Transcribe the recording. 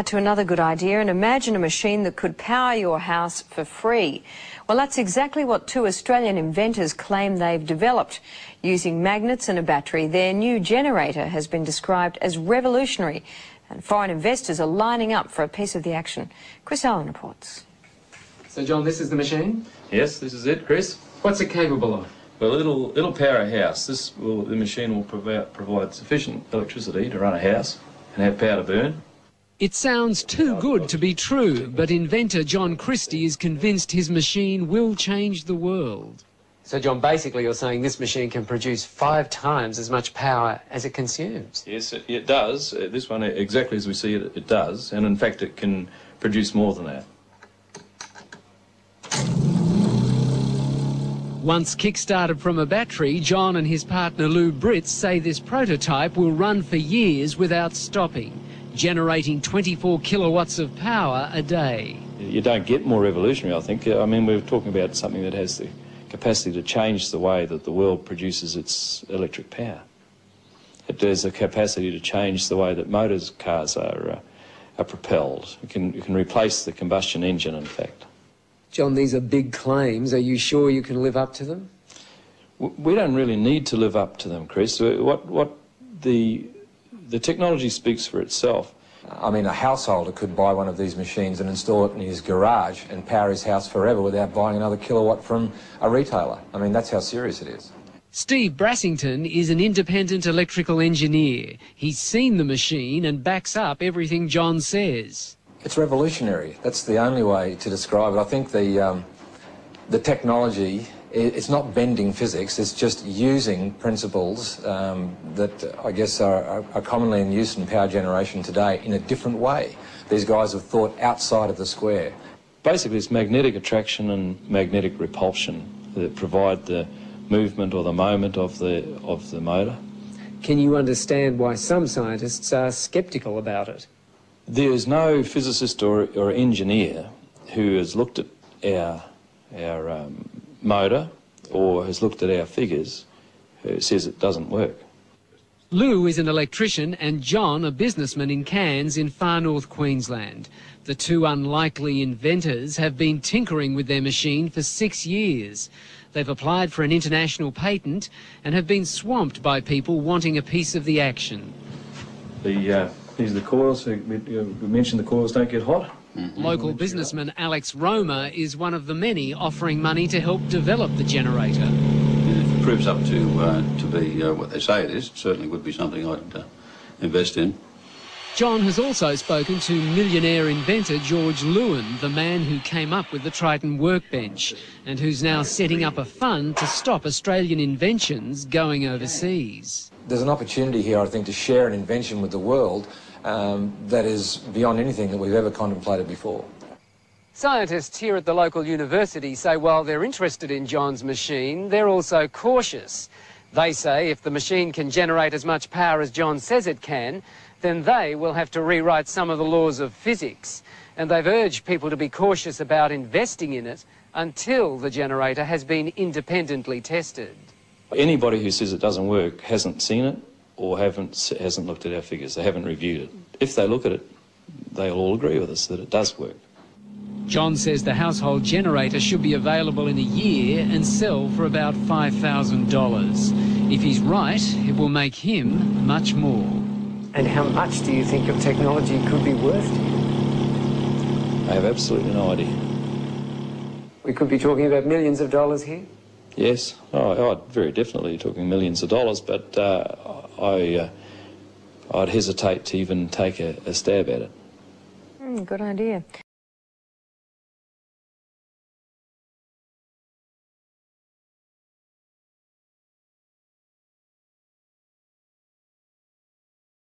To another good idea, and imagine a machine that could power your house for free. Well, that's exactly what two Australian inventors claim they've developed. Using magnets and a battery, their new generator has been described as revolutionary, and foreign investors are lining up for a piece of the action. Chris Allen reports. So, John, this is the machine? Yes, this is it, Chris. What's it capable of? Well, it'll power a house. The machine will provide sufficient electricity to run a house and have power to burn. It sounds too good to be true, but inventor John Christie is convinced his machine will change the world. So, John, basically you're saying this machine can produce 5 times as much power as it consumes? Yes, it does. This one, exactly as we see it, it does. And in fact, it can produce more than that. Once kick-started from a battery, John and his partner Lou Britz say this prototype will run for years without stopping, generating 24 kilowatts of power a day. You don't get more revolutionary, I think. I mean, we're talking about something that has the capacity to change the way that the world produces its electric power. It has a capacity to change the way that cars are propelled. It can replace the combustion engine, in fact. John, these are big claims. Are you sure you can live up to them? We don't really need to live up to them, Chris. The technology speaks for itself. I mean, a householder could buy one of these machines and install it in his garage and power his house forever without buying another kilowatt from a retailer. I mean, that's how serious it is. Steve Brassington is an independent electrical engineer. He's seen the machine and backs up everything John says. It's revolutionary. That's the only way to describe it. I think the technology, it's not bending physics, it's just using principles that I guess are commonly in use in power generation today in a different way. These guys have thought outside of the square. Basically, it's magnetic attraction and magnetic repulsion that provide the movement or the moment of the motor. Can you understand why some scientists are sceptical about it? There is no physicist or engineer who has looked at our motor or has looked at our figures who says it doesn't work. Lou is an electrician and John a businessman in Cairns in far north Queensland. The two unlikely inventors have been tinkering with their machine for 6 years. They've applied for an international patent and have been swamped by people wanting a piece of the action. These are the coils. We mentioned the coils don't get hot. Local businessman Alex Roma is one of the many offering money to help develop the generator. If it proves up to be what they say it is, it certainly would be something I'd invest in. John has also spoken to millionaire inventor George Lewin, the man who came up with the Triton workbench and who's now setting up a fund to stop Australian inventions going overseas. There's an opportunity here, I think, to share an invention with the world that is beyond anything that we've ever contemplated before. Scientists here at the local university say while they're interested in John's machine, they're also cautious. They say if the machine can generate as much power as John says it can, then they will have to rewrite some of the laws of physics. And they've urged people to be cautious about investing in it until the generator has been independently tested. Anybody who says it doesn't work hasn't seen it or hasn't looked at our figures. They haven't reviewed it. If they look at it, they'll all agree with us that it does work. John says the household generator should be available in a year and sell for about $5,000. If he's right, it will make him much more. And how much do you think your technology could be worth to you? I have absolutely no idea. We could be talking about millions of dollars here? Yes, I'd very definitely talking millions of dollars, but I'd hesitate to even take a stab at it. Good idea.